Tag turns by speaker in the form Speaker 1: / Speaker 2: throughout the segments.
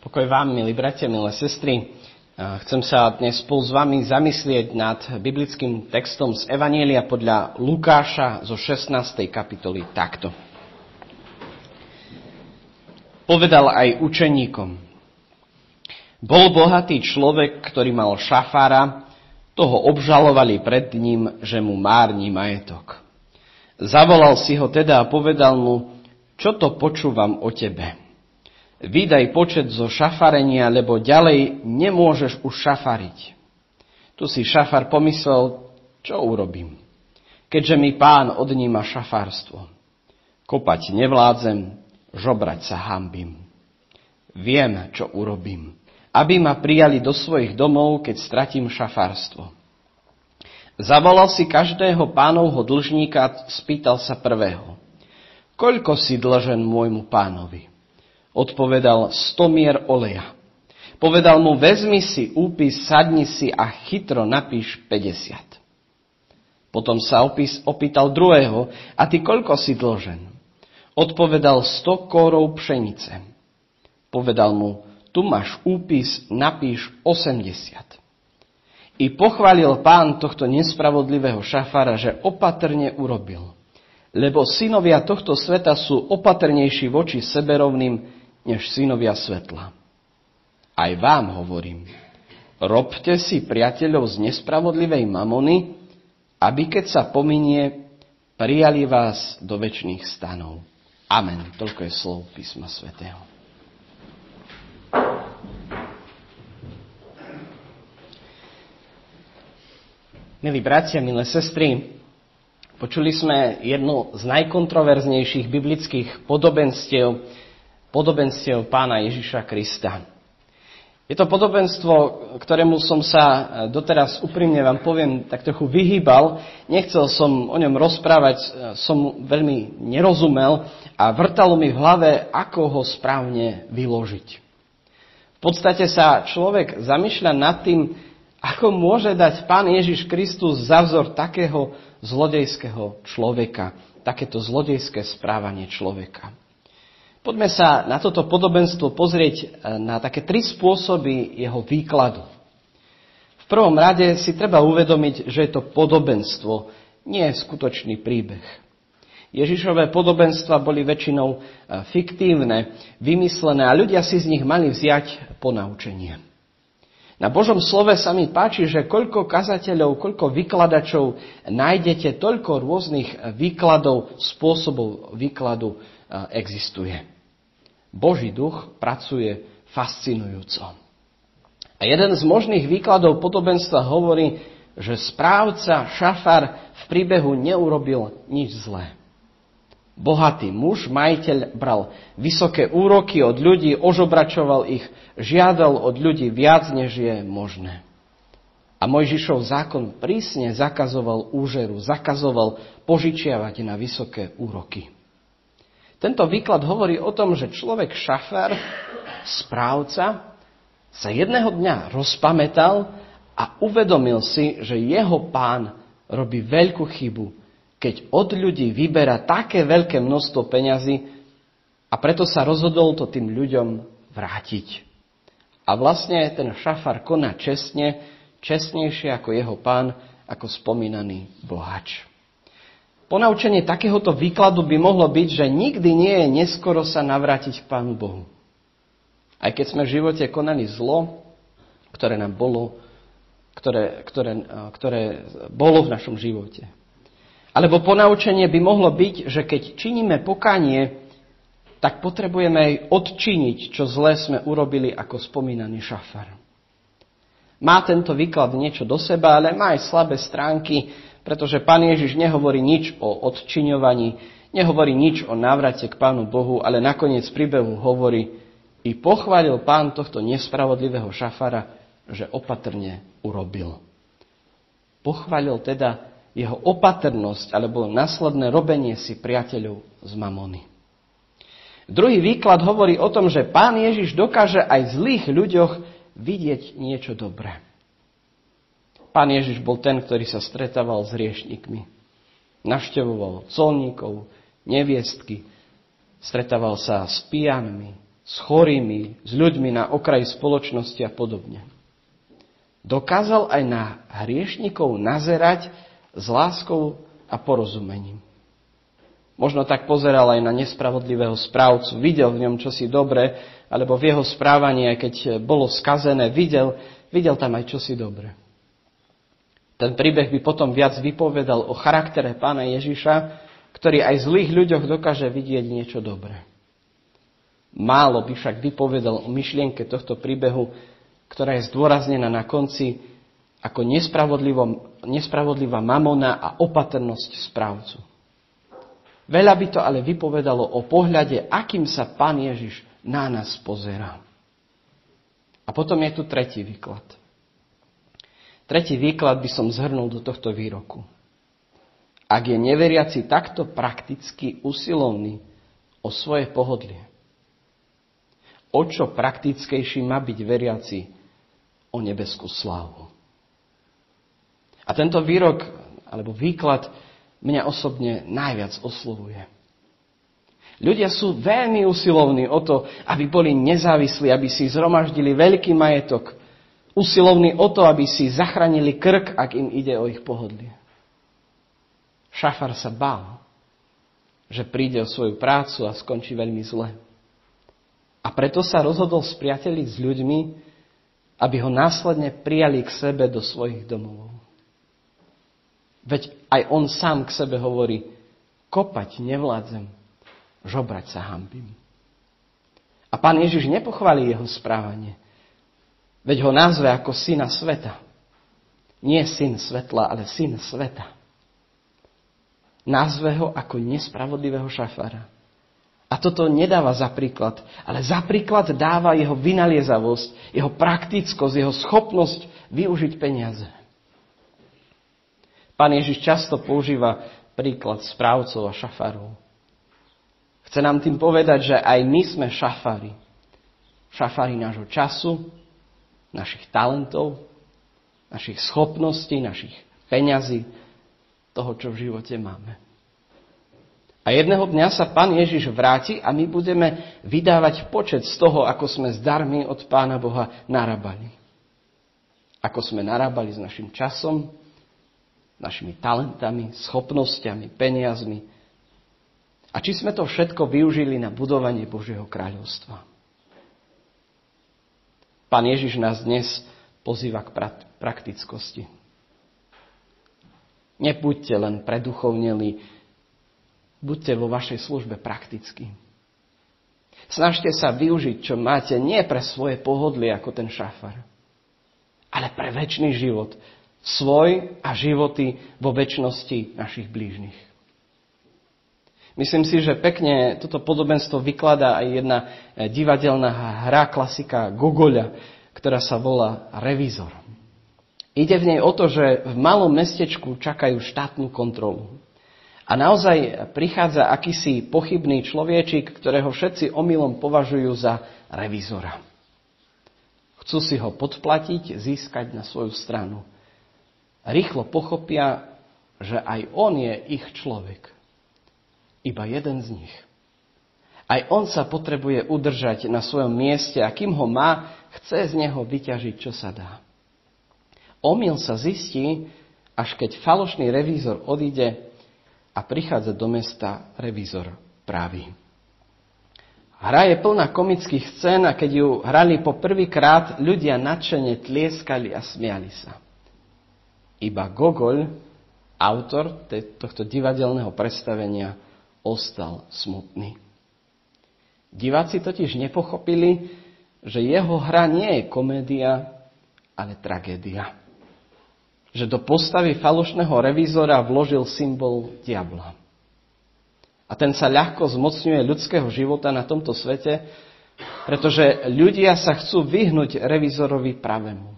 Speaker 1: Pokoj vám, milí bratia, milé sestry. Chcem sa dnes spolu s vami zamyslieť nad biblickým textom z Evanjelia podľa Lukáša zo 16. kapitoly takto. Povedal aj učeníkom: Bol bohatý človek, ktorý mal šafára, toho obžalovali pred ním, že mu márni majetok. Zavolal si ho teda a povedal mu: Čo to počúvam o tebe? Vydaj počet zo šafarenia, lebo ďalej nemôžeš už šafariť. Tu si šafár pomyslel: Čo urobím, keďže mi Pán odníma šafárstvo? Kopať nevládzem, žobrať sa hanbím. Viem, čo urobím, aby ma prijali do svojich domov, keď stratím šafárstvo. Zavolal si každého pánovho dlžníka, spýtal sa prvého: Koľko si dlžen môjmu pánovi? Odpovedal: 100 mier oleja. Povedal mu: Vezmi si úpis, sadni si a chytro napíš 50. Potom sa opýtal druhého: A ty koľko si dlžen? Odpovedal: 100 kórov pšenice. Povedal mu: Tu máš úpis, napíš 80. I pochválil Pán tohto nespravodlivého šafára, že opatrne urobil. Lebo synovia tohto sveta sú opatrnejší voči seberovným, než synovia svetla. Aj vám hovorím, robte si priateľov z nespravodlivej mamony, aby keď sa pominie, prijali vás do večných stanov. Amen. Toľko je slov písma svätého. Milí bratia, milé sestry, počuli sme jedno z najkontroverznejších biblických podobenstiev Pána Ježiša Krista. Je to podobenstvo, ktorému som sa doteraz úprimne vám poviem tak trochu vyhýbal. Nechcel som o ňom rozprávať, som veľmi nerozumel a vrtalo mi v hlave, ako ho správne vyložiť. V podstate sa človek zamýšľa nad tým, ako môže dať Pán Ježiš Kristus za vzor takého zlodejského človeka, takéto zlodejské správanie človeka. Poďme sa na toto podobenstvo pozrieť na také 3 spôsoby jeho výkladu. V prvom rade si treba uvedomiť, že je to podobenstvo, nie je skutočný príbeh. Ježišové podobenstva boli väčšinou fiktívne, vymyslené a ľudia si z nich mali vziať ponaučenie. Na Božom slove sa mi páči, že koľko kazateľov, koľko vykladačov nájdete, toľko rôznych výkladov, spôsobov výkladu existuje. Boží duch pracuje fascinujúco. A jeden z možných výkladov podobenstva hovorí, že správca, šafár v príbehu neurobil nič zlé. Bohatý muž, majiteľ, bral vysoké úroky od ľudí, ožobračoval ich, žiadal od ľudí viac, než je možné. A Mojžišov zákon prísne zakazoval úžeru, zakazoval požičiavať na vysoké úroky. Tento výklad hovorí o tom, že človek šafár, správca, sa jedného dňa rozpamätal a uvedomil si, že jeho pán robí veľkú chybu, keď od ľudí vyberá také veľké množstvo peňazí a preto sa rozhodol to tým ľuďom vrátiť. A vlastne ten šafár koná čestne, čestnejšie ako jeho pán, ako spomínaný bohač. Ponaučenie takéhoto výkladu by mohlo byť, že nikdy nie je neskoro sa navrátiť k Pánu Bohu. Aj keď sme v živote konali zlo, ktoré nám bolo, ktoré bolo v našom živote. Alebo ponaučenie by mohlo byť, že keď činíme pokánie, tak potrebujeme aj odčiniť, čo zlé sme urobili ako spomínaný šafár. Má tento výklad niečo do seba, ale má aj slabé stránky, pretože Pán Ježiš nehovorí nič o odčiňovaní, nehovorí nič o návrate k Pánu Bohu, ale nakoniec príbehu hovorí: I pochválil Pán tohto nespravodlivého šafára, že opatrne urobil. Pochválil teda jeho opatrnosť, alebo následné robenie si priateľov z mamony. Druhý výklad hovorí o tom, že Pán Ježiš dokáže aj v zlých ľuďoch vidieť niečo dobré. Pán Ježiš bol ten, ktorý sa stretával s hriešnikmi. Navštevoval colníkov, neviestky, stretával sa s pijanmi, s chorými, s ľuďmi na okraji spoločnosti a podobne. Dokázal aj na hriešnikov nazerať s láskou a porozumením. Možno tak pozeral aj na nespravodlivého správcu, videl v ňom čosi dobré, alebo v jeho správaní, aj keď bolo skazené, videl tam aj čosi dobré. Ten príbeh by potom viac vypovedal o charaktere Pána Ježiša, ktorý aj v zlých ľuďoch dokáže vidieť niečo dobré. Málo by však vypovedal o myšlienke tohto príbehu, ktorá je zdôraznená na konci ako nespravodlivá mamona a opatrnosť správcu. Veľa by to ale vypovedalo o pohľade, akým sa Pán Ježiš na nás pozerá. A potom je tu tretí výklad. Tretí výklad by som zhrnul do tohto výroku. Ak je neveriaci takto prakticky usilovný o svoje pohodlie, o čo praktickejší má byť veriaci o nebeskú slávu. A tento výrok, alebo výklad, mňa osobne najviac oslovuje. Ľudia sú veľmi usilovní o to, aby boli nezávislí, aby si zhromaždili veľký majetok. Usilovní o to, aby si zachránili krk, ak im ide o ich pohodlie. Šafár sa bál, že príde o svoju prácu a skončí veľmi zle. A preto sa rozhodol spriateliť s ľuďmi, aby ho následne prijali k sebe do svojich domov. Veď aj on sám k sebe hovorí, kopať nevládzem, žobrať sa hanbím. A Pán Ježiš nepochválí jeho správanie, veď ho nazve ako syna sveta. Nie syn svetla, ale syn sveta. Nazve ho ako nespravodlivého šafára. A toto nedáva za príklad, ale za príklad dáva jeho vynaliezavosť, jeho praktickosť, jeho schopnosť využiť peniaze. Pán Ježiš často používa príklad správcov a šafárov. Chce nám tým povedať, že aj my sme šafári. Šafári nášho času, našich talentov, našich schopností, našich peňazí, toho, čo v živote máme. A jedného dňa sa Pán Ježiš vráti a my budeme vydávať počet z toho, ako sme s darmi od Pána Boha narábali. Ako sme narábali s našim časom, našimi talentami, schopnosťami, peniazmi. A či sme to všetko využili na budovanie Božieho kráľovstva. Pán Ježiš nás dnes pozýva k praktickosti. Nebuďte len preduchovneli, buďte vo vašej službe prakticky. Snažte sa využiť, čo máte, nie pre svoje pohodlie ako ten šafár, ale pre večný život. Svoj a životy vo večnosti našich blížnych. Myslím si, že pekne toto podobenstvo vykladá aj jedna divadelná hra, klasika Gogoľa, ktorá sa volá Revízor. Ide v nej o to, že v malom mestečku čakajú štátnu kontrolu. A naozaj prichádza akýsi pochybný človečik, ktorého všetci omylom považujú za revízora. Chcú si ho podplatiť, získať na svoju stranu. Rýchlo pochopia, že aj on je ich človek. Iba jeden z nich. Aj on sa potrebuje udržať na svojom mieste a kým ho má, chce z neho vyťažiť, čo sa dá. Omyl sa zistí, až keď falošný revízor odíde a prichádza do mesta revízor pravý. Hra je plná komických scén a keď ju hrali po prvýkrát, ľudia nadšene tlieskali a smiali sa. Iba Gogol, autor tohto divadelného predstavenia, ostal smutný. Diváci totiž nepochopili, že jeho hra nie je komédia, ale tragédia. Že do postavy falošného revízora vložil symbol diabla. A ten sa ľahko zmocňuje ľudského života na tomto svete, pretože ľudia sa chcú vyhnúť revízorovi pravému,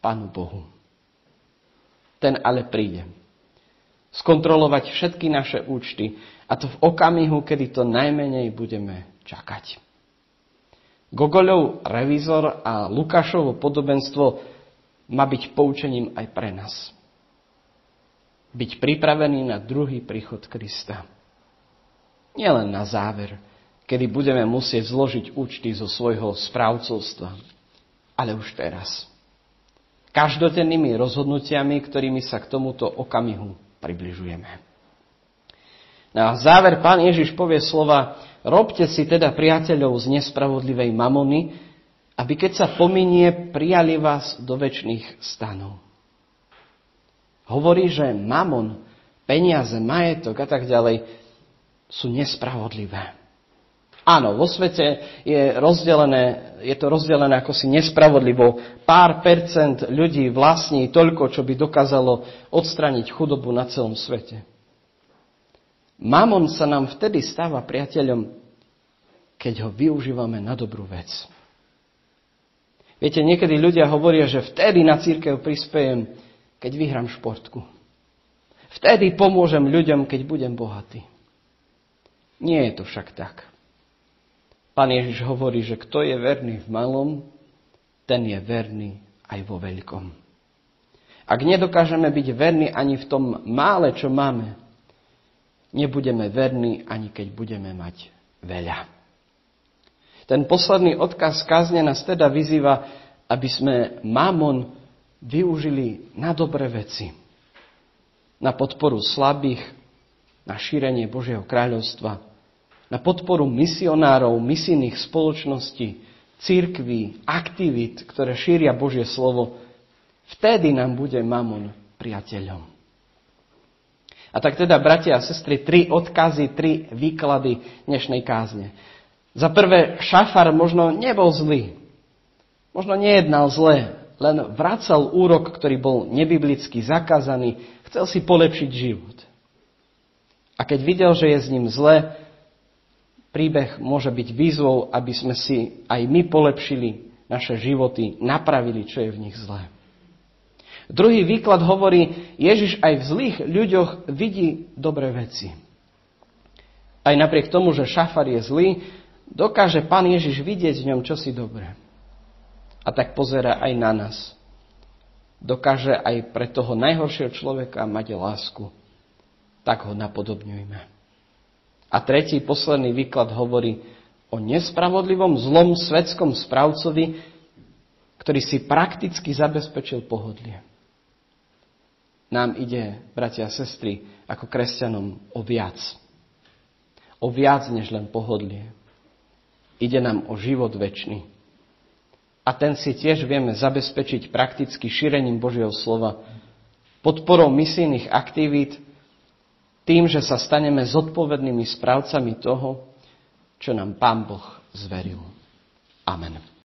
Speaker 1: Pánu Bohu. Ten ale príde. Skontrolovať všetky naše účty, a to v okamihu, kedy to najmenej budeme čakať. Gogoľov revízor a Lukášovo podobenstvo má byť poučením aj pre nás. Byť pripravený na druhý príchod Krista. Nielen na záver, kedy budeme musieť zložiť účty zo svojho správcovstva. Ale už teraz. Každodennými rozhodnutiami, ktorými sa k tomuto okamihu približujeme. Na záver Pán Ježiš povie slova: robte si teda priateľov z nespravodlivej mamony, aby keď sa pominie, prijali vás do večných stanov. Hovorí, že mamon, peniaze, majetok a tak ďalej sú nespravodlivé. Áno, vo svete je to rozdelené ako si nespravodlivo. Pár percent ľudí vlastní toľko, čo by dokázalo odstrániť chudobu na celom svete. Mamon sa nám vtedy stáva priateľom, keď ho využívame na dobrú vec. Viete, niekedy ľudia hovoria, že vtedy na cirkev prispejem, keď vyhrám športku. Vtedy pomôžem ľuďom, keď budem bohatý. Nie je to však tak. Pán Ježiš hovorí, že kto je verný v malom, ten je verný aj vo veľkom. Ak nedokážeme byť verní ani v tom mále, čo máme, nebudeme verní, ani keď budeme mať veľa. Ten posledný odkaz kázne nás teda vyzýva, aby sme mamon využili na dobré veci. Na podporu slabých, na šírenie Božieho kráľovstva, na podporu misionárov, misijných spoločností, cirkví, aktivít, ktoré šíria Božie slovo. Vtedy nám bude mamon priateľom. A tak teda, bratia a sestry, 3 odkazy, 3 výklady dnešnej kázne. Za prvé, Šafar možno nebol zlý. Možno nejednal zle, len vracal úrok, ktorý bol nebiblicky zakázaný. Chcel si polepšiť život. A keď videl, že je s ním zle, príbeh môže byť výzvou, aby sme si aj my polepšili naše životy, napravili, čo je v nich zlé. Druhý výklad hovorí, Ježiš aj v zlých ľuďoch vidí dobré veci. Aj napriek tomu, že Šafar je zlý, dokáže Pán Ježiš vidieť v ňom čosi dobré. A tak pozerá aj na nás. Dokáže aj pre toho najhoršieho človeka mať lásku. Tak ho napodobňujme. A tretí, posledný výklad hovorí o nespravodlivom, zlom svetskom správcovi, ktorý si prakticky zabezpečil pohodlie. Nám ide, bratia a sestry, ako kresťanom o viac. O viac než len pohodlie. Ide nám o život večný. A ten si tiež vieme zabezpečiť prakticky šírením Božieho slova, podporou misijných aktivít, tým, že sa staneme zodpovednými správcami toho, čo nám Pán Boh zveril.